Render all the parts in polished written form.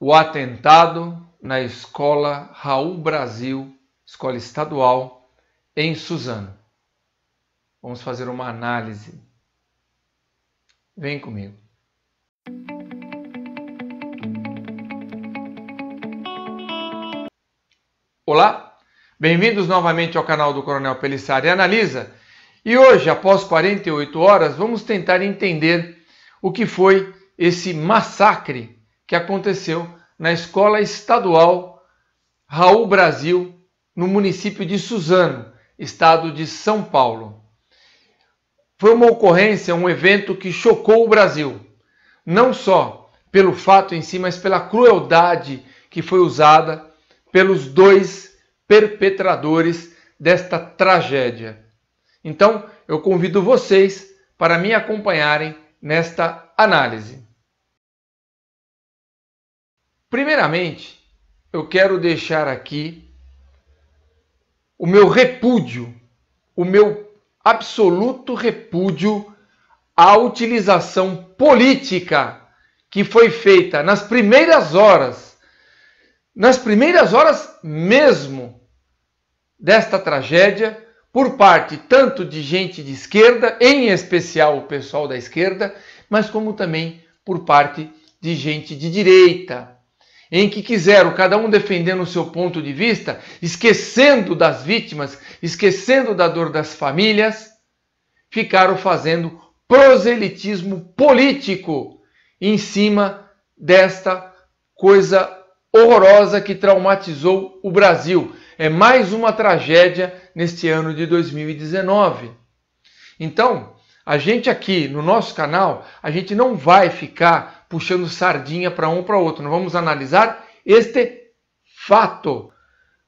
o atentado na escola Raul Brasil, escola estadual, em Suzano. Vamos fazer uma análise. Vem comigo. Olá, bem-vindos novamente ao canal do Coronel Pelissari Analisa. E hoje, após 48 horas, vamos tentar entender o que foi esse massacre que aconteceu na escola estadual Raul Brasil, no município de Suzano, estado de São Paulo. Foi uma ocorrência, um evento que chocou o Brasil, não só pelo fato em si, mas pela crueldade que foi usada pelos dois perpetradores desta tragédia. Então, eu convido vocês para me acompanharem nesta análise. Primeiramente, eu quero deixar aqui o meu repúdio, o meu absoluto repúdio à utilização política que foi feita nas primeiras horas mesmo desta tragédia, por parte tanto de gente de esquerda, em especial o pessoal da esquerda, mas como também por parte de gente de direita, em que quiseram, cada um defendendo o seu ponto de vista, esquecendo das vítimas, esquecendo da dor das famílias, ficaram fazendo proselitismo político em cima desta coisa horrorosa que traumatizou o Brasil. É mais uma tragédia neste ano de 2019. Então, a gente aqui no nosso canal, a gente não vai ficar puxando sardinha para um para outro. Nós vamos analisar este fato.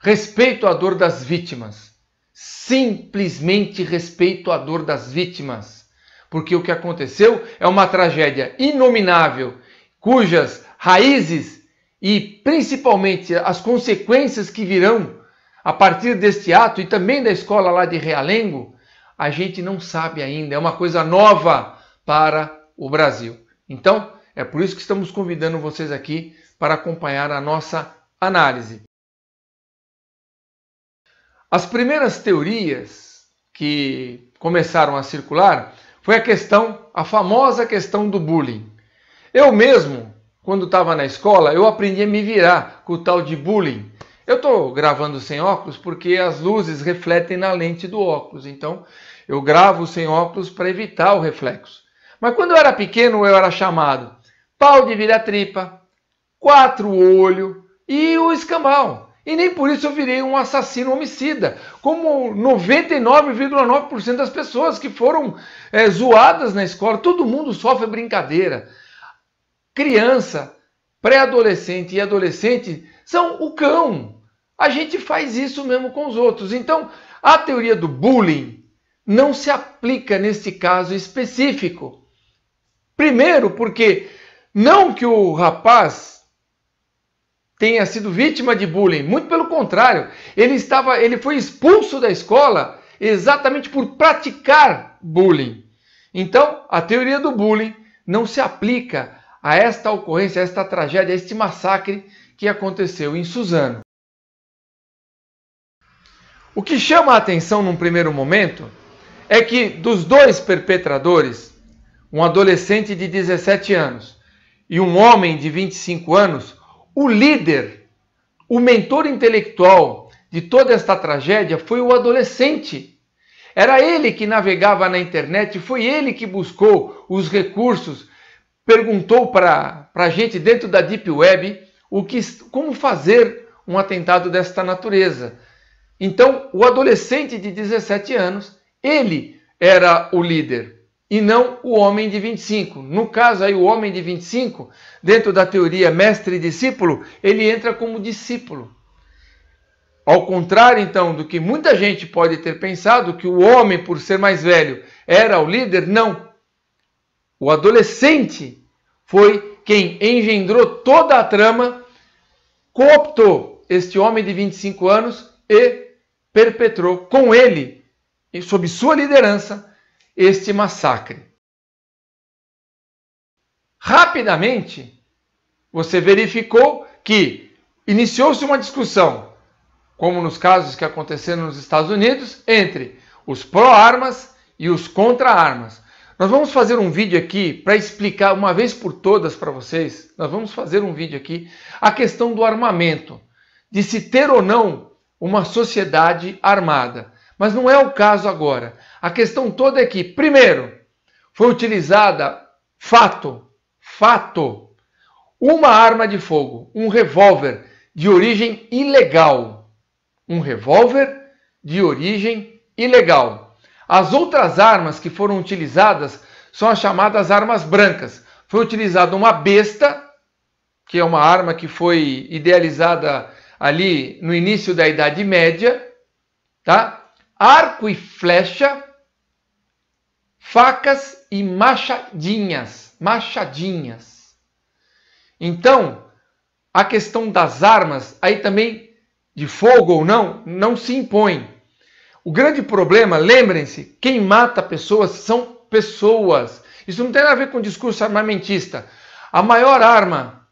Respeito à dor das vítimas. Simplesmente respeito à dor das vítimas. Porque o que aconteceu é uma tragédia inominável, cujas raízes e principalmente as consequências que virão a partir deste ato e também da escola lá de Realengo, a gente não sabe ainda. É uma coisa nova para o Brasil. Então, é por isso que estamos convidando vocês aqui para acompanhar a nossa análise. As primeiras teorias que começaram a circular foi a famosa questão do bullying. Eu mesmo, quando estava na escola, eu aprendi a me virar com o tal de bullying. Eu estou gravando sem óculos porque as luzes refletem na lente do óculos. Então, eu gravo sem óculos para evitar o reflexo. Mas quando eu era pequeno, eu era chamado pau de vira-tripa, quatro olho e o escambau. E nem por isso eu virei um assassino homicida, como 99,9% das pessoas que foram zoadas na escola. Todo mundo sofre brincadeira. Criança, pré-adolescente e adolescente são o cão. A gente faz isso mesmo com os outros. Então, a teoria do bullying não se aplica nesse caso específico. Primeiro, porque não que o rapaz tenha sido vítima de bullying, muito pelo contrário, ele foi expulso da escola exatamente por praticar bullying. Então, a teoria do bullying não se aplica a esta ocorrência, a esta tragédia, a este massacre que aconteceu em Suzano. O que chama a atenção num primeiro momento é que dos dois perpetradores, um adolescente de 17 anos e um homem de 25 anos, o líder, o mentor intelectual de toda esta tragédia foi o adolescente. Era ele que navegava na internet, foi ele que buscou os recursos, perguntou para a gente dentro da Deep Web como fazer um atentado desta natureza. Então, o adolescente de 17 anos, ele era o líder e não o homem de 25. No caso aí, o homem de 25, dentro da teoria mestre e discípulo, ele entra como discípulo. Ao contrário, então, do que muita gente pode ter pensado, que o homem, por ser mais velho, era o líder, não. O adolescente foi quem engendrou toda a trama, cooptou este homem de 25 anos e perpetrou com ele, sob sua liderança, este massacre. Rapidamente, você verificou que iniciou-se uma discussão, como nos casos que aconteceram nos Estados Unidos, entre os pró-armas e os contra-armas. Nós vamos fazer um vídeo aqui para explicar uma vez por todas para vocês, nós vamos fazer um vídeo aqui, a questão do armamento, de se ter ou não uma sociedade armada. Mas não é o caso agora. A questão toda é que, primeiro, foi utilizada, fato, uma arma de fogo, um revólver de origem ilegal. Um revólver de origem ilegal. As outras armas que foram utilizadas são as chamadas armas brancas. Foi utilizada uma besta, que é uma arma que foi idealizada ali no início da Idade Média, tá? Arco e flecha, facas e machadinhas. Então, a questão das armas, aí também, de fogo ou não se impõe. O grande problema, lembrem-se, quem mata pessoas são pessoas. Isso não tem nada a ver com discurso armamentista. A maior arma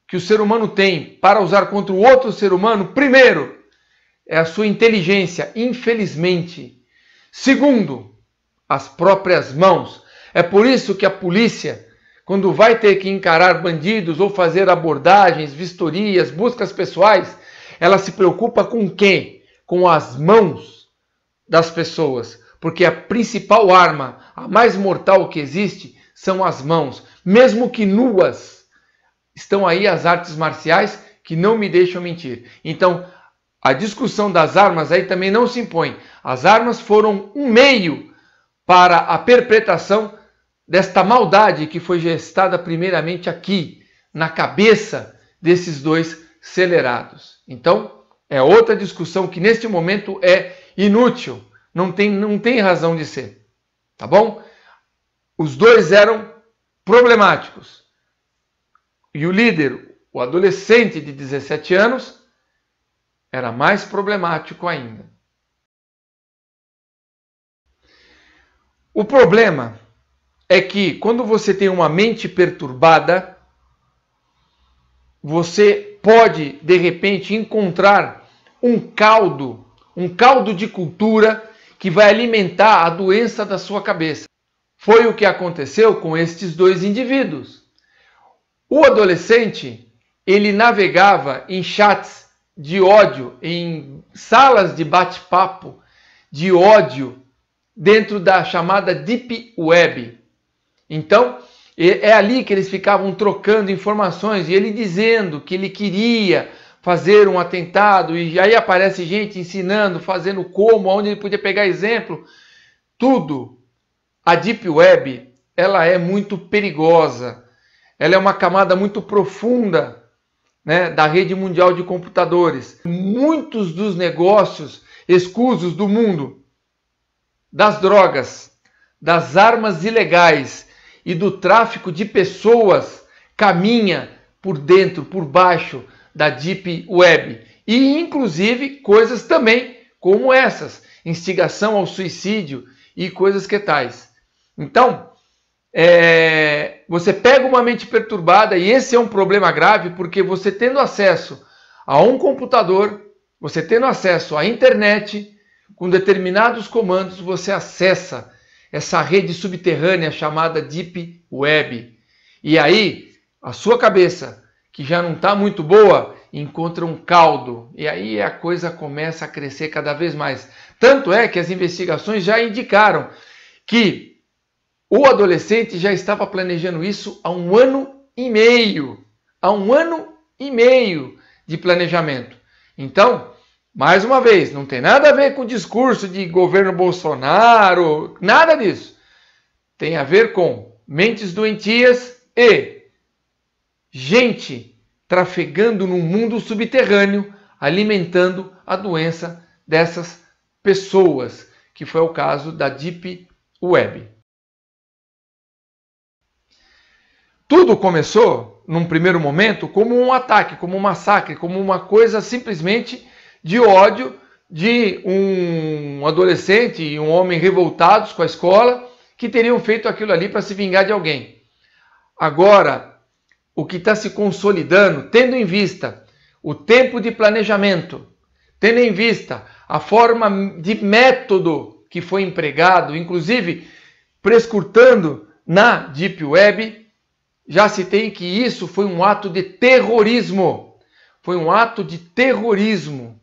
que o ser humano tem para usar contra o outro ser humano, primeiro, é a sua inteligência, infelizmente. Segundo, as próprias mãos. É por isso que a polícia, quando vai ter que encarar bandidos ou fazer abordagens, vistorias, buscas pessoais, ela se preocupa com quem? Com as mãos das pessoas. Porque a principal arma, a mais mortal que existe, são as mãos. Mesmo que nuas, estão aí as artes marciais que não me deixam mentir. Então, a discussão das armas aí também não se impõe. As armas foram um meio para a perpetração desta maldade que foi gestada primeiramente aqui, na cabeça desses dois celerados. Então, é outra discussão que neste momento é inútil, não tem razão de ser. Tá bom? Os dois eram problemáticos. E o líder, o adolescente de 17 anos, era mais problemático ainda. O problema é que quando você tem uma mente perturbada, você pode, de repente, encontrar um caldo de cultura que vai alimentar a doença da sua cabeça. Foi o que aconteceu com estes dois indivíduos. O adolescente, ele navegava em chats de ódio, em salas de bate-papo de ódio, dentro da chamada Deep Web. Então, é ali que eles ficavam trocando informações, e ele dizendo que ele queria fazer um atentado, e aí aparece gente ensinando, fazendo como, onde ele podia pegar exemplo, tudo. A Deep Web, ela é muito perigosa. Ela é uma camada muito profunda, né, da rede mundial de computadores. Muitos dos negócios escusos do mundo, das drogas, das armas ilegais e do tráfico de pessoas, caminha por dentro, por baixo da Deep Web. E inclusive coisas também como essas, instigação ao suicídio e coisas que tais. Então, você pega uma mente perturbada, e esse é um problema grave, porque você tendo acesso a um computador, você tendo acesso à internet, com determinados comandos, você acessa essa rede subterrânea chamada Deep Web. E aí, a sua cabeça, que já não está muito boa, encontra um caldo. E aí a coisa começa a crescer cada vez mais. Tanto é que as investigações já indicaram que o adolescente já estava planejando isso há 1 ano e meio. Há 1 ano e meio de planejamento. Então, mais uma vez, não tem nada a ver com o discurso de governo Bolsonaro, nada disso. Tem a ver com mentes doentias e gente trafegando num mundo subterrâneo, alimentando a doença dessas pessoas, que foi o caso da Deep Web. Tudo começou, num primeiro momento, como um ataque, como um massacre, como uma coisa simplesmente de ódio de um adolescente e um homem revoltados com a escola que teriam feito aquilo ali para se vingar de alguém. Agora, o que está se consolidando, tendo em vista o tempo de planejamento, tendo em vista a forma de método que foi empregado, inclusive prescrutando na Deep Web, já citei que isso foi um ato de terrorismo. Foi um ato de terrorismo,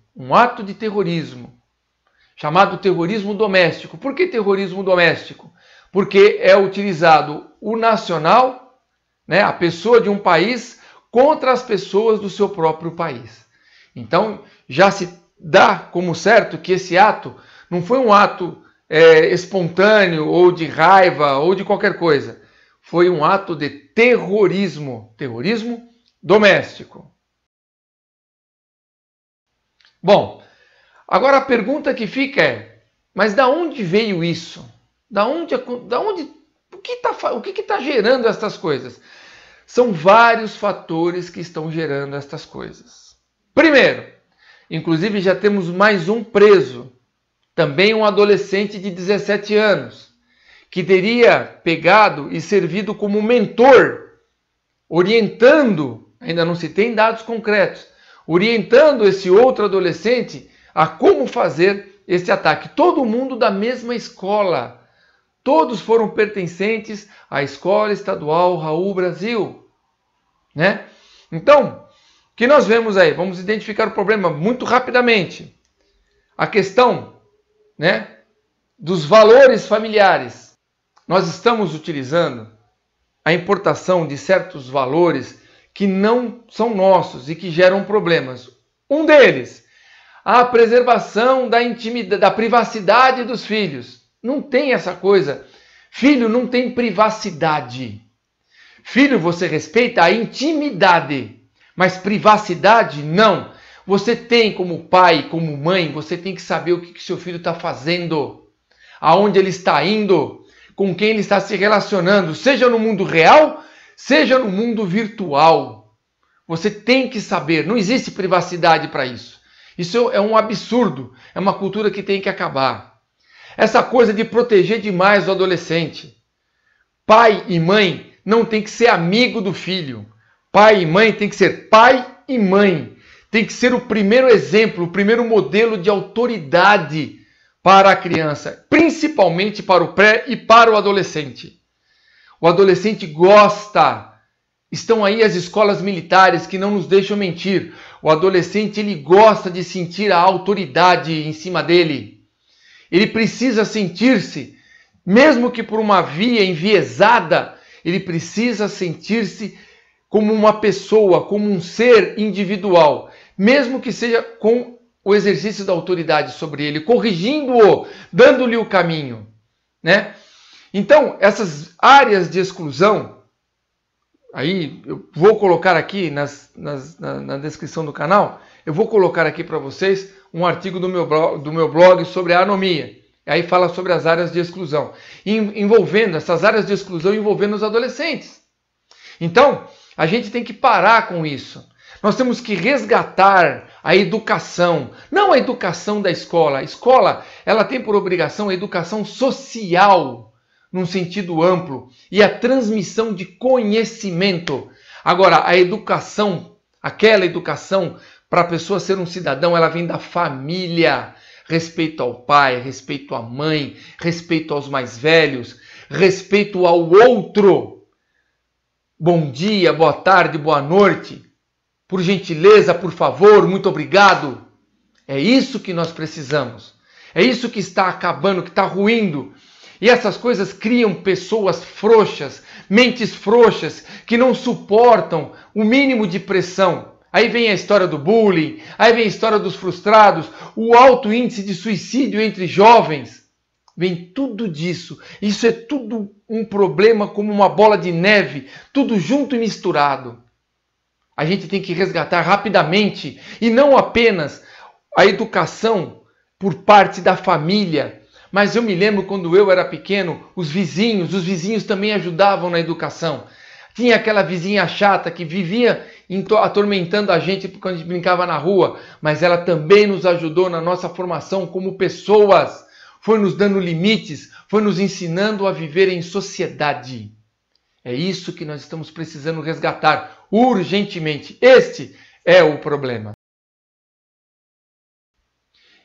chamado terrorismo doméstico. Por que terrorismo doméstico? Porque é utilizado o nacional, né, a pessoa de um país, contra as pessoas do seu próprio país. Então, já se dá como certo que esse ato não foi um ato espontâneo ou de raiva ou de qualquer coisa. Foi um ato de terrorismo doméstico. Bom, agora a pergunta que fica é, mas da onde veio isso? O que está gerando estas coisas? São vários fatores que estão gerando estas coisas. Primeiro, inclusive já temos mais um preso, também um adolescente de 17 anos, que teria pegado e servido como mentor, orientando, ainda não se tem dados concretos, orientando esse outro adolescente a como fazer esse ataque. Todo mundo da mesma escola. Todos foram pertencentes à Escola Estadual Raul Brasil, né? Então, o que nós vemos aí? Vamos identificar o problema muito rapidamente. A questão, né, dos valores familiares. Nós estamos utilizando a importação de certos valores que não são nossos e que geram problemas. Um deles, a preservação da intimidade, da privacidade dos filhos. Não tem essa coisa. Filho não tem privacidade. Filho, você respeita a intimidade, mas privacidade não. Você tem como pai, como mãe, você tem que saber o que seu filho está fazendo, aonde ele está indo, com quem ele está se relacionando, seja no mundo real, seja no mundo virtual. Você tem que saber, não existe privacidade para isso. Isso é um absurdo, é uma cultura que tem que acabar. Essa coisa de proteger demais o adolescente. Pai e mãe não tem que ser amigo do filho. Pai e mãe tem que ser pai e mãe. Tem que ser o primeiro exemplo, o primeiro modelo de autoridade para a criança, principalmente para o pré e para o adolescente. O adolescente gosta. Estão aí as escolas militares que não nos deixam mentir. O adolescente, ele gosta de sentir a autoridade em cima dele. Ele precisa sentir-se, mesmo que por uma via enviesada, ele precisa sentir-se como uma pessoa, como um ser individual, mesmo que seja com o exercício da autoridade sobre ele, corrigindo-o, dando-lhe o caminho, né? Então, essas áreas de exclusão, aí eu vou colocar aqui na descrição do canal, eu vou colocar aqui para vocês um artigo do meu blog sobre a anomia. Aí fala sobre as áreas de exclusão, envolvendo essas áreas de exclusão envolvendo os adolescentes. Então, a gente tem que parar com isso. Nós temos que resgatar a educação, não a educação da escola. A escola, ela tem por obrigação a educação social, num sentido amplo, e a transmissão de conhecimento. Agora, a educação, aquela educação para a pessoa ser um cidadão, ela vem da família. Respeito ao pai, respeito à mãe, respeito aos mais velhos, respeito ao outro. Bom dia, boa tarde, boa noite. Por gentileza, por favor, muito obrigado. É isso que nós precisamos. É isso que está acabando, que está ruindo. E essas coisas criam pessoas frouxas, mentes frouxas, que não suportam o mínimo de pressão. Aí vem a história do bullying, aí vem a história dos frustrados, o alto índice de suicídio entre jovens. Vem tudo disso. Isso é tudo um problema como uma bola de neve, tudo junto e misturado. A gente tem que resgatar rapidamente, e não apenas a educação por parte da família. Mas eu me lembro quando eu era pequeno, os vizinhos também ajudavam na educação. Tinha aquela vizinha chata que vivia atormentando a gente quando a gente brincava na rua, mas ela também nos ajudou na nossa formação como pessoas. Foi nos dando limites, foi nos ensinando a viver em sociedade. É isso que nós estamos precisando resgatar urgentemente. Este é o problema.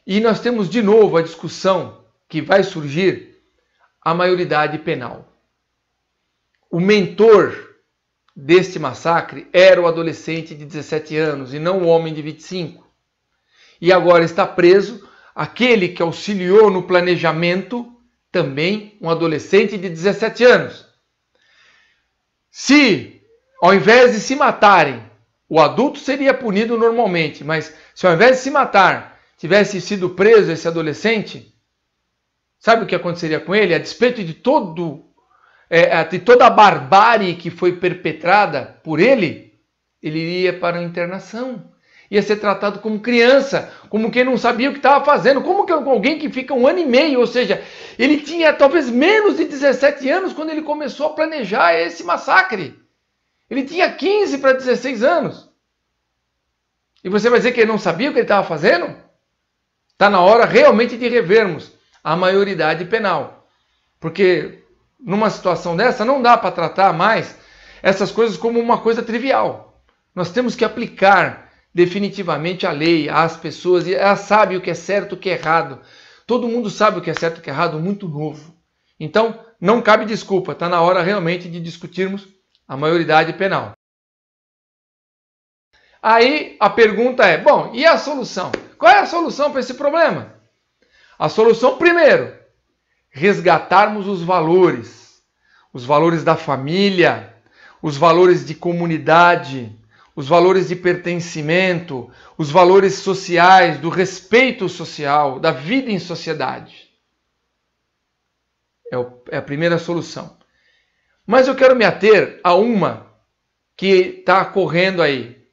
E nós temos de novo a discussão que vai surgir, a maioridade penal. O mentor deste massacre era o adolescente de 17 anos e não o homem de 25. E agora está preso aquele que auxiliou no planejamento, também um adolescente de 17 anos. Se, ao invés de se matarem, o adulto seria punido normalmente, mas se ao invés de se matar, tivesse sido preso esse adolescente, sabe o que aconteceria com ele? A despeito de toda a barbárie que foi perpetrada por ele, ele iria para a internação. Ia ser tratado como criança, como quem não sabia o que estava fazendo, como que alguém que fica 1 ano e meio, ou seja, ele tinha talvez menos de 17 anos quando ele começou a planejar esse massacre. Ele tinha 15 para 16 anos. E você vai dizer que ele não sabia o que ele estava fazendo? Está na hora realmente de revermos a maioridade penal. Porque numa situação dessa não dá para tratar mais essas coisas como uma coisa trivial. Nós temos que aplicar definitivamente a lei às pessoas, e elas sabem o que é certo e o que é errado. Todo mundo sabe o que é certo e o que é errado, muito novo. Então, não cabe desculpa, está na hora realmente de discutirmos a maioridade penal. Aí a pergunta é, bom, e a solução? Qual é a solução para esse problema? A solução, primeiro, resgatarmos os valores da família, os valores de comunidade, os valores de pertencimento, os valores sociais, do respeito social, da vida em sociedade. É a primeira solução. Mas eu quero me ater a uma que está correndo aí.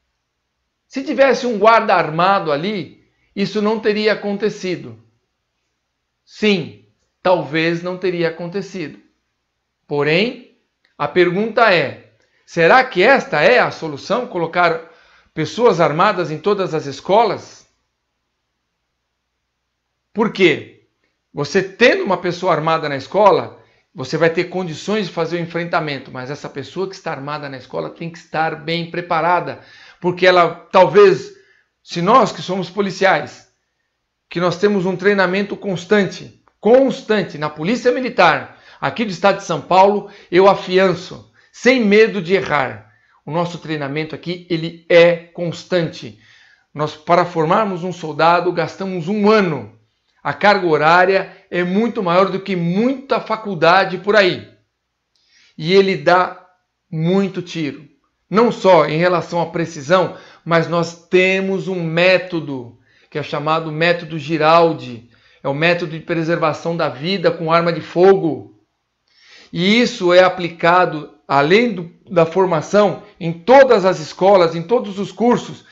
Se tivesse um guarda armado ali, isso não teria acontecido. Sim, talvez não teria acontecido. Porém, a pergunta é, será que esta é a solução? Colocar pessoas armadas em todas as escolas? Por quê? Você tendo uma pessoa armada na escola, você vai ter condições de fazer o enfrentamento, mas essa pessoa que está armada na escola tem que estar bem preparada, porque ela talvez, se nós que somos policiais, que nós temos um treinamento constante na Polícia Militar, aqui do estado de São Paulo, eu afianço, sem medo de errar. O nosso treinamento aqui, ele é constante. Nós, para formarmos um soldado, gastamos 1 ano. A carga horária é muito maior do que muita faculdade por aí. E ele dá muito tiro. Não só em relação à precisão, mas nós temos um método que é chamado método Giraldi. É o método de preservação da vida com arma de fogo. E isso é aplicado, além da formação, em todas as escolas, em todos os cursos.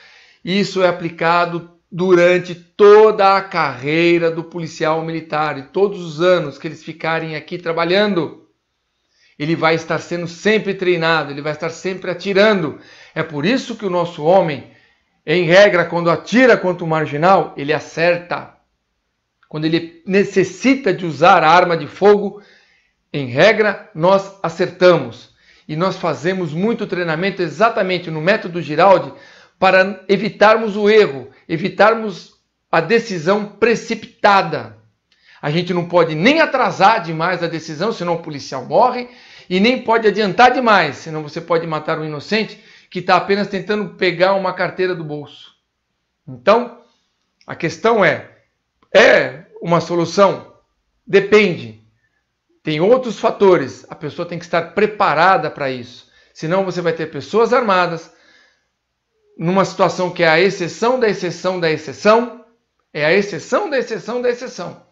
Isso é aplicado durante toda a carreira do policial militar, e todos os anos que eles ficarem aqui trabalhando, ele vai estar sendo sempre treinado, ele vai estar sempre atirando. É por isso que o nosso homem, em regra, quando atira contra o marginal, ele acerta. Quando ele necessita de usar a arma de fogo, em regra, nós acertamos. E nós fazemos muito treinamento exatamente no método Giraldi para evitarmos o erro, evitarmos a decisão precipitada. A gente não pode nem atrasar demais a decisão, senão o policial morre, e nem pode adiantar demais, senão você pode matar um inocente que está apenas tentando pegar uma carteira do bolso. Então, a questão é uma solução? Depende. Tem outros fatores. A pessoa tem que estar preparada para isso. Senão você vai ter pessoas armadas numa situação que é a exceção da exceção da exceção, é a exceção da exceção da exceção,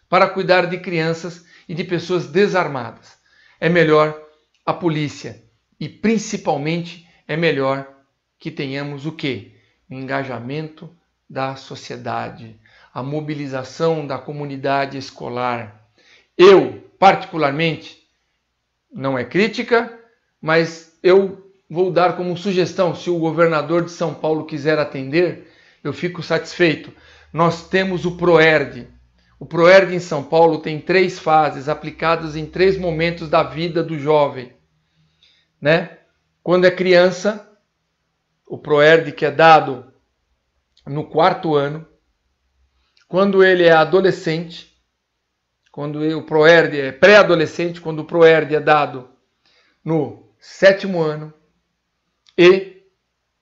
para cuidar de crianças e de pessoas desarmadas. É melhor a polícia e, principalmente, é melhor que tenhamos o quê? O engajamento da sociedade, a mobilização da comunidade escolar. Eu, particularmente, não é crítica, mas eu vou dar como sugestão, se o governador de São Paulo quiser atender, eu fico satisfeito. Nós temos o ProERD. O ProERD em São Paulo tem 3 fases, aplicadas em 3 momentos da vida do jovem. Né? Quando é criança, o ProERD que é dado no 4º ano, quando ele é adolescente, quando o ProERD é pré-adolescente, quando o ProERD é dado no 7º ano, e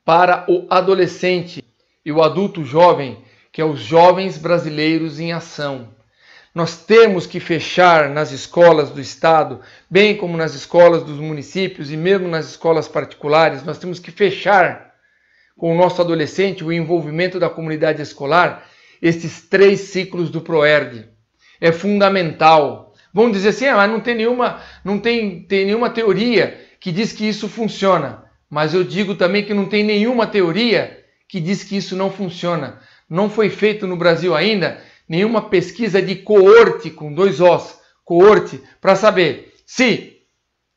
para o adolescente e o adulto jovem, que é os Jovens Brasileiros em Ação. Nós temos que fechar nas escolas do Estado, bem como nas escolas dos municípios e mesmo nas escolas particulares, nós temos que fechar com o nosso adolescente o envolvimento da comunidade escolar, esses 3 ciclos do ProERD. É fundamental. Vão dizer assim, mas não tem nenhuma teoria que diz que isso funciona. Mas eu digo também que não tem nenhuma teoria que diz que isso não funciona. Não foi feito no Brasil ainda nenhuma pesquisa de coorte, com 2 Os, coorte, para saber se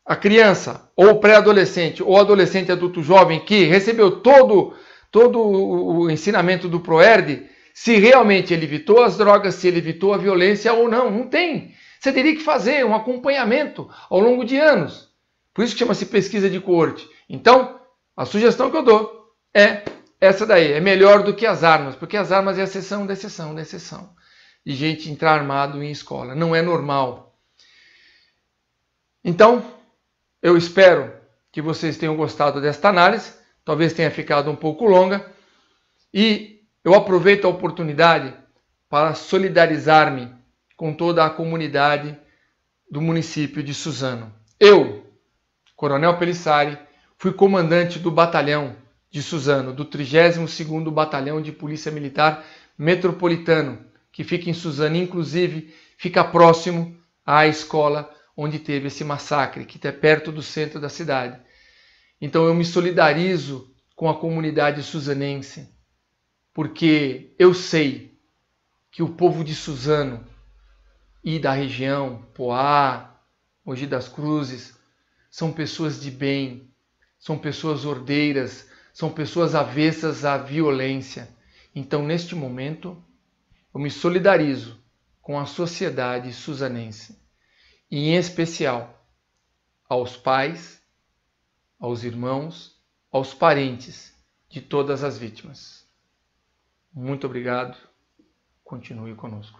a criança, ou pré-adolescente, ou adolescente adulto jovem que recebeu todo o ensinamento do ProERD, se realmente ele evitou as drogas, se ele evitou a violência ou não. Não tem. Você teria que fazer um acompanhamento ao longo de anos. Por isso que chama-se pesquisa de coorte. Então, a sugestão que eu dou é essa daí. É melhor do que as armas, porque as armas é exceção da exceção da exceção. De gente entrar armado em escola. Não é normal. Então, eu espero que vocês tenham gostado desta análise. Talvez tenha ficado um pouco longa. E eu aproveito a oportunidade para solidarizar-me com toda a comunidade do município de Suzano. Eu, Coronel Pelissari, fui comandante do batalhão de Suzano, do 32º Batalhão de Polícia Militar Metropolitano, que fica em Suzano, inclusive fica próximo à escola onde teve esse massacre, que está perto do centro da cidade. Então eu me solidarizo com a comunidade suzanense, porque eu sei que o povo de Suzano e da região, Poá, Mogi das Cruzes, são pessoas de bem, são pessoas ordeiras, são pessoas avessas à violência. Então, neste momento, eu me solidarizo com a sociedade suzanense, e em especial aos pais, aos irmãos, aos parentes de todas as vítimas. Muito obrigado. Continue conosco.